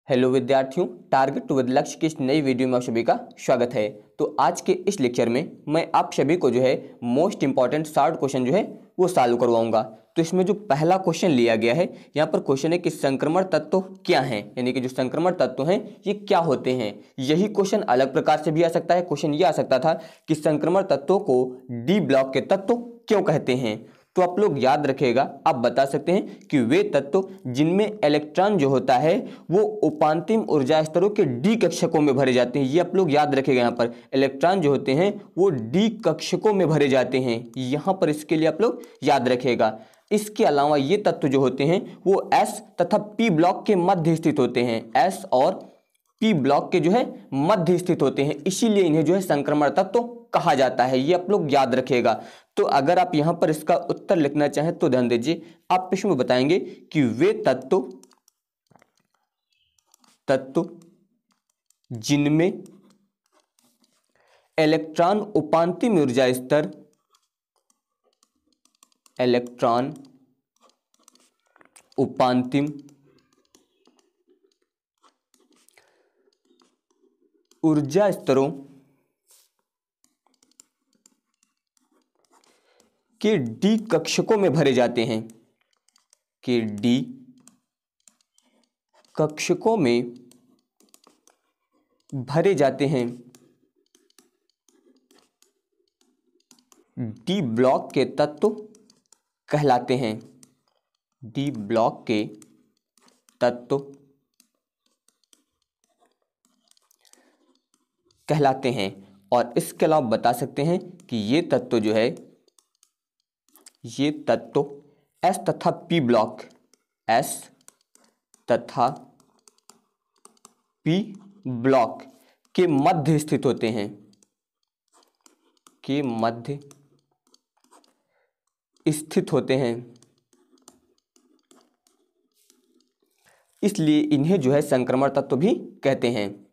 Hello विद्यार्थियों, target to with लक्ष्य की इस नई वीडियो में आप सभी का स्वागत है। तो आज के इस लेक्चर में मैं आप सभी को जो है मोस्ट इंपॉर्टेंट 60 क्वेश्चन जो है वो सॉल्व करवाऊंगा। तो इसमें जो पहला क्वेश्चन लिया गया है, यहाँ पर क्वेश्चन है कि संक्रमण तत्व क्या हैं, यानी कि जो संक्रमण तत्व हैं ये क्या होते हैं। यही क्वेश्चन अलग प्रकार से भी आ सकता है। क्वेश्चन ये आ सकता था कि संक्रमण तत्वों को डी ब्लॉक के तत्व क्यों कहते हैं। तो आप लोग याद रखिएगा, आप बता सकते हैं कि वे तत्व जिनमें इलेक्ट्रॉन जो होता है वो उपांतिम ऊर्जा स्तरों के डी कक्षकों में भरे जाते हैं। ये आप लोग याद रखिएगा, यहाँ पर इलेक्ट्रॉन जो होते हैं वो डी कक्षकों में भरे जाते हैं। यहाँ पर इसके लिए आप लोग याद रखिएगा। इसके अलावा ये तत्व जो होते हैं वो एस तथा पी ब्लॉक के मध्य स्थित होते हैं। एस और पी ब्लॉक के जो है मध्य स्थित होते हैं, इसीलिए इन्हें जो है संक्रमण तत्व कहा जाता है। ये आप लोग याद रखिएगा। तो अगर आप यहां पर इसका उत्तर लिखना चाहें तो ध्यान दीजिए, आप इसमें बताएंगे कि वे तत्व जिनमें इलेक्ट्रॉन उपांतिम ऊर्जा स्तर ऊर्जा स्तरों के डी कक्षकों में भरे जाते हैं, के डी कक्षकों में भरे जाते हैं, डी ब्लॉक के तत्व कहलाते हैं। डी ब्लॉक के तत्व कहलाते हैं। और इसके अलावा बता सकते हैं कि ये तत्व जो है, ये तत्व एस तथा पी ब्लॉक, एस तथा पी ब्लॉक के मध्य स्थित होते हैं, के मध्य स्थित होते हैं। इसलिए इन्हें जो है संक्रमण तत्व भी कहते हैं।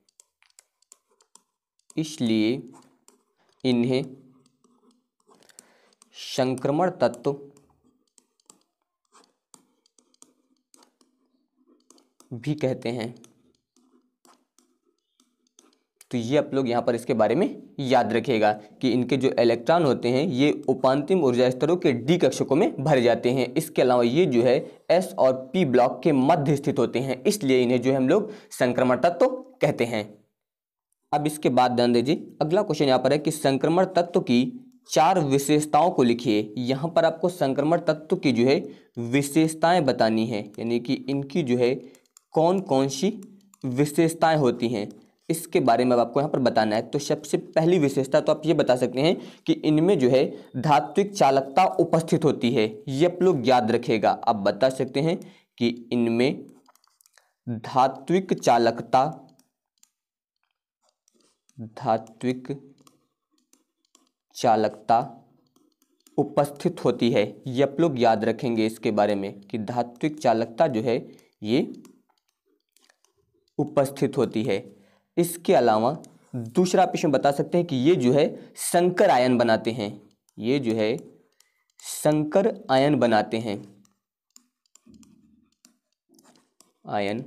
इसलिए इन्हें संक्रमण तत्व भी कहते हैं। तो ये आप लोग यहां पर इसके बारे में याद रखिएगा कि इनके जो इलेक्ट्रॉन होते हैं ये उपांतिम ऊर्जा स्तरों के डी कक्षकों में भरे जाते हैं। इसके अलावा ये जो है एस और पी ब्लॉक के मध्य स्थित होते हैं, इसलिए इन्हें जो है हम लोग संक्रमण तत्व कहते हैं। अब इसके बाद ध्यान दीजिए, अगला क्वेश्चन यहाँ पर है कि संक्रमण तत्व की 4 विशेषताओं को लिखिए। यहाँ पर आपको संक्रमण तत्व की जो है विशेषताएं बतानी है, यानी कि इनकी जो है कौन कौन सी विशेषताएं होती हैं इसके बारे में आपको यहाँ पर बताना है। तो सबसे पहली विशेषता तो आप ये बता सकते हैं कि इनमें जो है धात्विक चालकता उपस्थित होती है। ये आप लोग याद रखिएगा। आप बता सकते हैं कि इनमें धात्विक चालकता उपस्थित होती है। ये आप लोग याद रखेंगे इसके बारे में कि धात्विक चालकता जो है ये उपस्थित होती है। इसके अलावा दूसरा आप इसमें बता सकते हैं कि ये जो है संकर आयन बनाते हैं। ये जो है संकर आयन बनाते हैं, आयन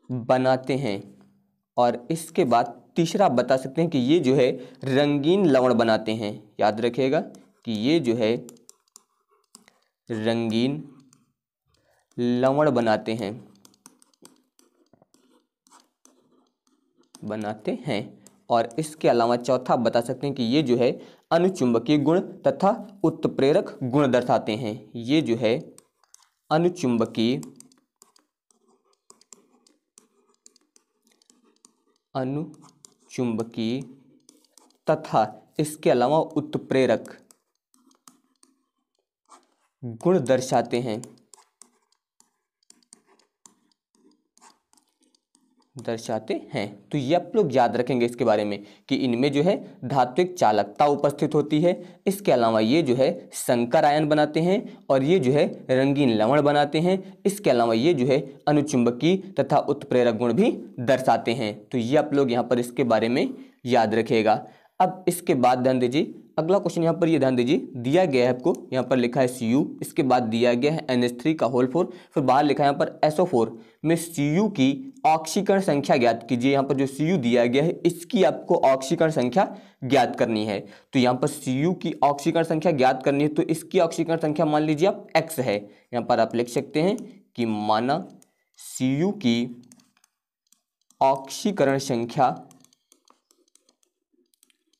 बनाते हैं। और इसके बाद तीसरा आप बता सकते हैं कि ये जो है रंगीन लवण बनाते हैं। याद रखिएगा कि ये जो है रंगीन लवण बनाते हैं। और इसके अलावा चौथा आप बता सकते हैं कि ये जो है अनुचुंबकीय गुण तथा उत्प्रेरक गुण दर्शाते हैं। ये जो है अनुचुंबकीय तथा इसके अलावा उत्प्रेरक गुण दर्शाते हैं। तो ये आप लोग याद रखेंगे इसके बारे में कि इनमें जो है धात्विक चालकता उपस्थित होती है। इसके अलावा ये जो है संकर आयन बनाते हैं और ये जो है रंगीन लवण बनाते हैं। इसके अलावा ये जो है अनुचुंबकीय तथा उत्प्रेरक गुण भी दर्शाते हैं। तो ये आप लोग यहाँ पर इसके बारे में याद रखिएगा। अब इसके बाद ध्यान दीजिए, अगला क्वेश्चन यहाँ पर ये ध्यान दीजिए, दिया गया है आपको, यहाँ पर लिखा है Cu, इसके बाद दिया गया है NH3 का होल 4, फिर बाहर लिखा है यहाँ पर SO4 में Cu की ऑक्सीकरण संख्या ज्ञात कीजिए। यहाँ पर जो Cu दिया गया है इसकी आपको ऑक्सीकरण संख्या ज्ञात करनी है। तो यहाँ पर Cu की ऑक्सीकरण संख्या ज्ञात करनी है, तो इसकी ऑक्सीकरण संख्या मान लीजिए आप X है। यहाँ पर आप लिख सकते हैं कि माना Cu की ऑक्सीकरण संख्या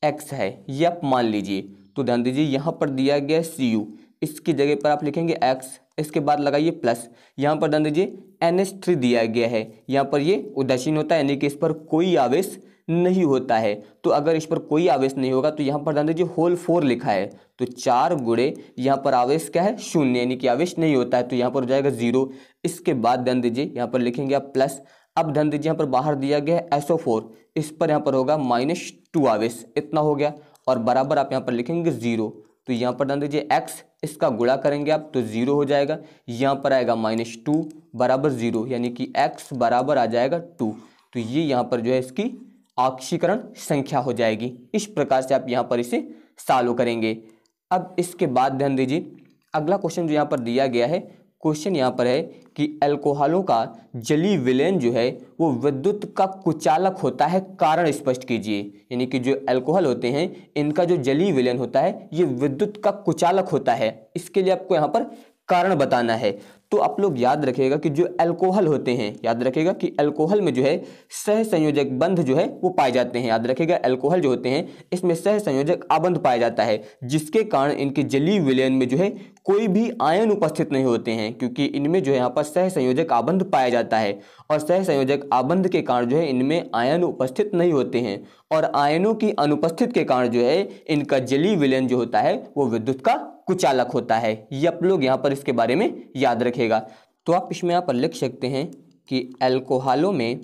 X है, ये आप मान लीजिए। तो ध्यान दीजिए यहाँ पर दिया गया Cu, इसकी जगह पर आप लिखेंगे X, इसके बाद लगाइए प्लस। यहाँ पर ध्यान दीजिए NH3 दिया गया है, यहाँ पर ये उदासीन होता है, यानी कि इस पर कोई आवेश नहीं होता है। तो अगर इस पर कोई आवेश नहीं होगा तो यहाँ पर ध्यान दीजिए होल 4 लिखा है, तो 4 गुणे यहाँ पर आवेश क्या है, शून्य, यानी कि आवेश नहीं होता है, तो यहाँ पर हो जाएगा 0। इसके बाद ध्यान दीजिए यहाँ पर लिखेंगे आप प्लस। अब ध्यान दीजिए यहाँ पर बाहर दिया गया है SO4, इस पर यहाँ पर होगा -2 आवेश, इतना हो गया, और बराबर आप यहाँ पर लिखेंगे 0। तो यहाँ पर ध्यान दीजिए x, इसका गुणा करेंगे आप तो 0 हो जाएगा, यहाँ पर आएगा -2 बराबर 0, यानी कि x बराबर आ जाएगा 2। तो ये यहाँ पर जो है इसकी ऑक्सीकरण संख्या हो जाएगी। इस प्रकार से आप यहाँ पर इसे सॉल्व करेंगे। अब इसके बाद ध्यान दीजिए अगला क्वेश्चन जो यहाँ पर दिया गया है, क्वेश्चन यहाँ पर है कि अल्कोहलों का जलीय विलयन जो है वो विद्युत का कुचालक होता है, कारण स्पष्ट कीजिए। यानी कि जो अल्कोहल होते हैं इनका जो जलीय विलयन होता है ये विद्युत का कुचालक होता है, इसके लिए आपको यहाँ पर कारण बताना है। तो आप लोग याद रखिएगा कि जो अल्कोहल होते हैं, याद रखिएगा कि अल्कोहल में जो है सहसंयोजक बंध जो है वो पाए जाते हैं। याद रखिएगा अल्कोहल जो होते हैं इसमें सहसंयोजक आबंध पाया जाता है, जिसके कारण इनके जलीय विलयन में जो है कोई भी आयन उपस्थित नहीं होते हैं, क्योंकि इनमें जो है यहाँ पर सहसंयोजक आबंध पाया जाता है, और सहसंयोजक आबंध के कारण जो है इनमें आयन उपस्थित नहीं होते हैं, और आयनों की अनुपस्थित के कारण जो है इनका जलीय विलयन जो होता है वो विद्युत का कुचालक होता है। ये आप लोग यहाँ पर इसके बारे में याद रखेगा। तो आप इसमें यहाँ पर लिख सकते हैं कि अल्कोहलों में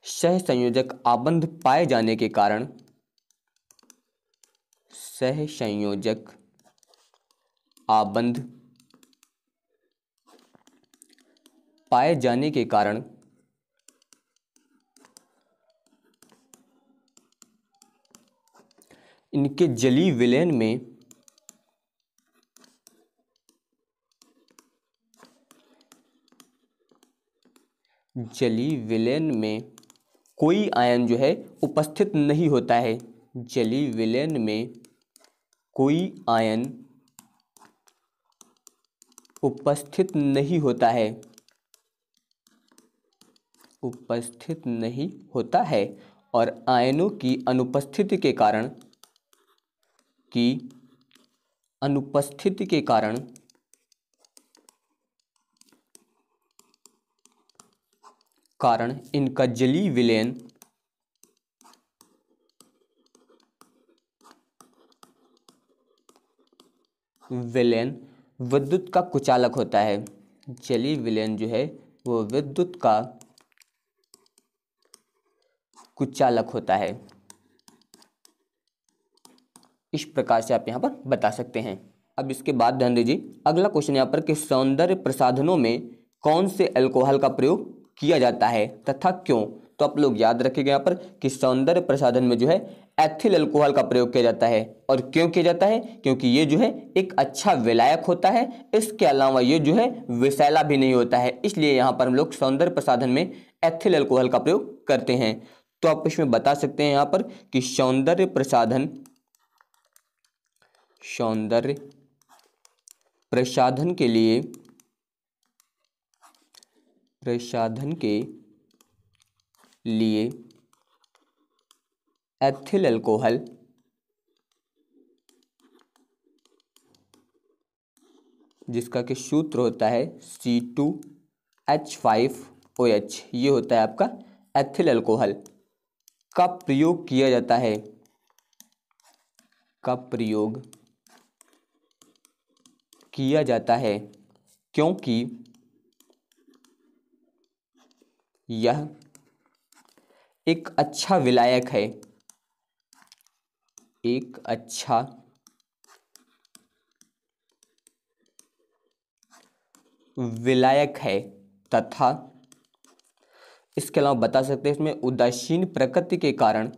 सहसंयोजक आबंध पाए जाने के कारण सहसंयोजक आबंध पाए जाने के कारण इनके जलीय विलयन में कोई आयन जो है उपस्थित नहीं होता है। जलीय विलयन में कोई आयन उपस्थित नहीं होता है, उपस्थित नहीं होता है, और आयनों की अनुपस्थिति के कारण इनका जलीय विलयन विद्युत का कुचालक होता है। जलीय विलयन जो है वो विद्युत का कुचालक होता है। इस प्रकार से आप यहाँ पर बता सकते हैं। अब इसके बाद ध्यान दीजिए अगला क्वेश्चन यहाँ पर कि सौंदर्य प्रसाधनों में कौन से अल्कोहल का प्रयोग किया जाता है तथा क्यों। तो आप लोग याद रखिएगा यहाँ पर कि सौंदर्य प्रसाधन में जो है एथिल अल्कोहल का प्रयोग किया जाता है। और क्यों किया जाता है, क्योंकि ये जो है एक अच्छा विलायक होता है, इसके अलावा ये जो है विषैला भी नहीं होता है, इसलिए यहाँ पर हम लोग सौंदर्य प्रसाधन में एथिल अल्कोहल का प्रयोग करते हैं। तो आप इसमें बता सकते हैं यहाँ पर कि सौंदर्य प्रसाधन के लिए एथिल अल्कोहल जिसका कि सूत्र होता है C2H5OH, ये होता है आपका एथिल अल्कोहल का प्रयोग किया जाता है क्योंकि यह एक अच्छा विलायक है, तथा इसके अलावा बता सकते हैं इसमें उदासीन प्रकृति के कारण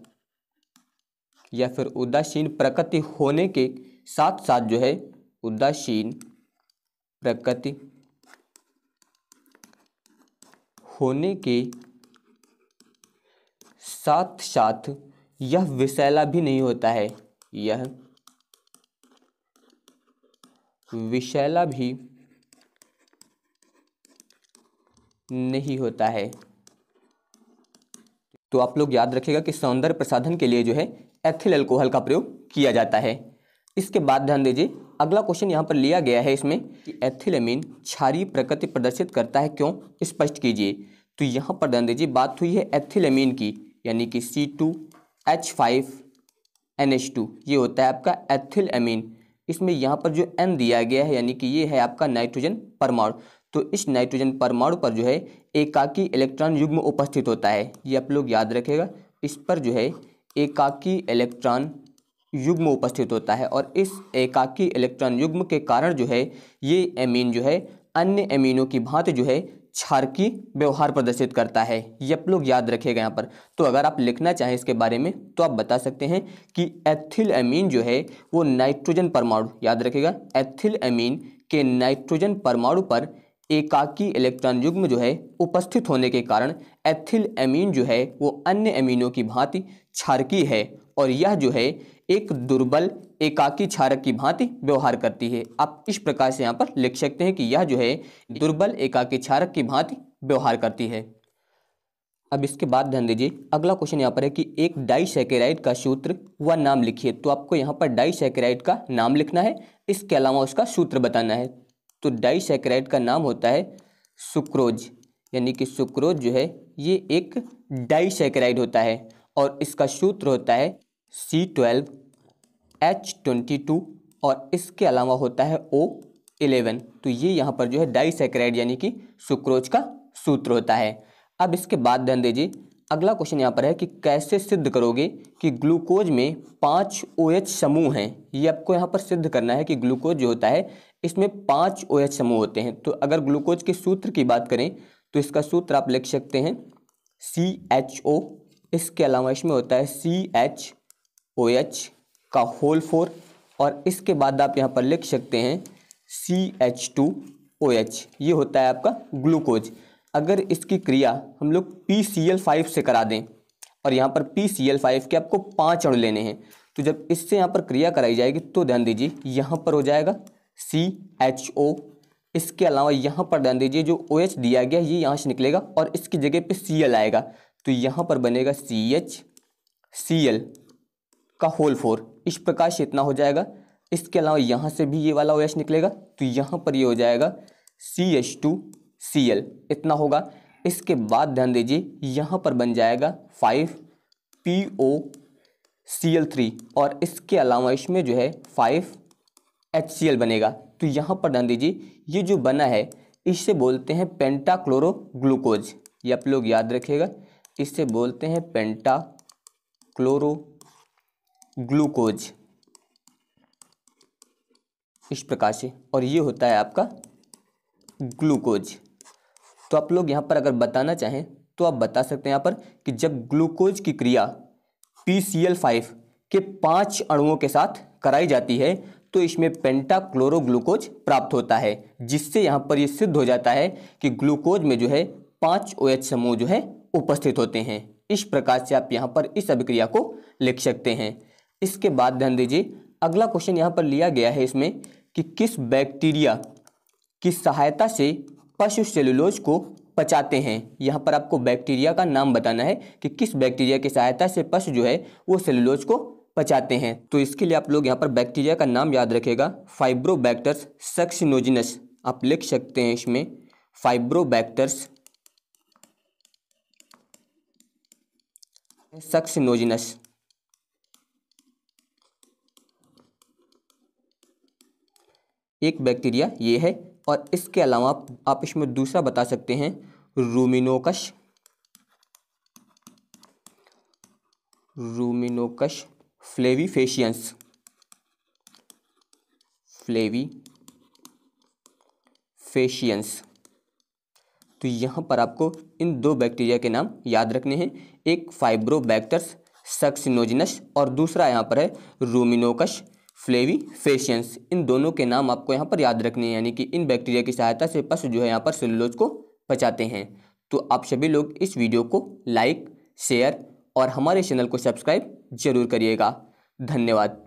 या फिर उदासीन प्रकृति होने के साथ साथ जो है उदासीन प्रकृति होने के साथ साथ यह विषैला भी नहीं होता है, यह विषैला भी नहीं होता है। तो आप लोग याद रखिएगा कि सौंदर्य प्रसाधन के लिए जो है एथिल अल्कोहल का प्रयोग किया जाता है। इसके बाद ध्यान दीजिए अगला क्वेश्चन यहाँ पर लिया गया है इसमें कि एथिलअमीन क्षारीय प्रकृति प्रदर्शित करता है, क्यों, स्पष्ट कीजिए। तो यहाँ पर ध्यान दीजिए बात हुई है एथिलअमीन की, यानी कि C2H5NH2 ये होता है आपका एथिलअमीन। इसमें यहाँ पर जो N दिया गया है यानी कि ये है आपका नाइट्रोजन परमाणु। तो इस नाइट्रोजन परमाणु पर जो है एकाकी इलेक्ट्रॉन युग्म उपस्थित होता है, ये आप लोग याद रखेगा। इस पर जो है एकाकी इलेक्ट्रॉन युग्म उपस्थित होता है और इस एकाकी इलेक्ट्रॉन युग्म के कारण जो है ये एमीन जो है अन्य एमीनों की भांति जो है क्षारकी व्यवहार प्रदर्शित करता है, ये आप लोग याद रखिएगा यहाँ पर। तो अगर आप लिखना चाहें इसके बारे में तो आप बता सकते हैं कि एथिलअमीन जो है वो नाइट्रोजन परमाणु, याद रखिएगा, एथिलअमीन के नाइट्रोजन परमाणु पर एकाकी इलेक्ट्रॉन युग्म जो है उपस्थित होने के कारण एथिलअमीन जो है वो अन्य एमीनों की भांति क्षारकी है और यह जो है एक दुर्बल एकाकी क्षारक की भांति व्यवहार करती है। आप इस प्रकार से यहाँ पर लिख सकते हैं कि यह जो है दुर्बल एकाकी क्षारक की भांति व्यवहार करती है। अब इसके बाद ध्यान दीजिए अगला क्वेश्चन यहाँ पर है कि एक डाइसैकेराइड का सूत्र व नाम लिखिए। तो आपको यहाँ पर डाइसैकेराइड का नाम लिखना है, इसके अलावा उसका सूत्र बताना है। तो डाइसैकेराइड का नाम होता है सुक्रोज, यानी कि सुक्रोज जो है ये एक डाइसैकेराइड होता है और इसका सूत्र होता है C12H22 और इसके अलावा होता है O11। तो ये यहाँ पर जो है डाइसैकेराइड यानी कि सुक्रोज का सूत्र होता है। अब इसके बाद ध्यान दीजिए अगला क्वेश्चन यहाँ पर है कि कैसे सिद्ध करोगे कि ग्लूकोज में 5 OH समूह हैं। ये आपको यहाँ पर सिद्ध करना है कि ग्लूकोज जो होता है इसमें 5 OH समूह होते हैं। तो अगर ग्लूकोज के सूत्र की बात करें तो इसका सूत्र आप लिख सकते हैं CHO, इसके अलावा इसमें होता है CHOH का होल 4 और इसके बाद आप यहाँ पर लिख सकते हैं CH2OH, ये होता है आपका ग्लूकोज। अगर इसकी क्रिया हम लोग PCl5 से करा दें और यहाँ पर PCl5 के आपको 5 अणु लेने हैं, तो जब इससे यहाँ पर क्रिया कराई जाएगी तो ध्यान दीजिए यहाँ पर हो जाएगा CHO, इसके अलावा यहाँ पर ध्यान दीजिए जो OH दिया गया ये यहाँ से निकलेगा और इसकी जगह पे Cl आएगा, तो यहाँ पर बनेगा CHCl का होल 4। इस प्रकार से इतना हो जाएगा। इसके अलावा यहाँ से भी ये वाला OH निकलेगा तो यहाँ पर ये हो जाएगा CH2Cl, इतना होगा। इसके बाद ध्यान दीजिए यहाँ पर बन जाएगा 5POCl3 और इसके अलावा इसमें जो है 5HCl बनेगा। तो यहाँ पर ध्यान दीजिए ये जो बना है इससे बोलते हैं पेंटाक्लोरोग्लूकोज, ये आप लोग याद रखिएगा, इससे बोलते हैं पेंटाक्लोरोग्लूकोज, इस प्रकार से, और ये होता है आपका ग्लूकोज। तो आप लोग यहाँ पर अगर बताना चाहें तो आप बता सकते हैं यहाँ पर कि जब ग्लूकोज की क्रिया PCl5 के 5 अणुओं के साथ कराई जाती है तो इसमें पेंटाक्लोरोग्लूकोज प्राप्त होता है, जिससे यहाँ पर ये सिद्ध हो जाता है कि ग्लूकोज में जो है 5 OH समूह जो है उपस्थित होते हैं। इस प्रकार से आप यहाँ पर इस अभिक्रिया को लिख सकते हैं। इसके बाद ध्यान दीजिए अगला क्वेश्चन यहाँ पर लिया गया है इसमें कि किस बैक्टीरिया की सहायता से पशु सेलुलोज को पचाते हैं। यहाँ पर आपको बैक्टीरिया का नाम बताना है कि किस बैक्टीरिया की सहायता से पशु जो है वो सेलुलोज को पचाते हैं। तो इसके लिए आप लोग यहाँ पर बैक्टीरिया का नाम याद रखेगा, फाइब्रोबैक्टर्स सक्सिनोजिनस, आप लिख सकते हैं इसमें फाइब्रोबैक्टर्स सक्सिनोजिनस। एक बैक्टीरिया ये है और इसके अलावा आप इसमें दूसरा बता सकते हैं रूमिनोकस फ्लेविफेशियंस, तो यहाँ पर आपको इन 2 बैक्टीरिया के नाम याद रखने हैं, एक फाइब्रोबैक्टर्स सक्सिनोजिनस और दूसरा यहाँ पर है रूमिनोकस फ्लेविफेशियंस। इन दोनों के नाम आपको यहाँ पर याद रखने हैं, यानी कि इन बैक्टीरिया की सहायता से पशु जो है यहाँ पर सेलुलोज को पचाते हैं। तो आप सभी लोग इस वीडियो को लाइक, शेयर और हमारे चैनल को सब्सक्राइब जरूर करिएगा। धन्यवाद।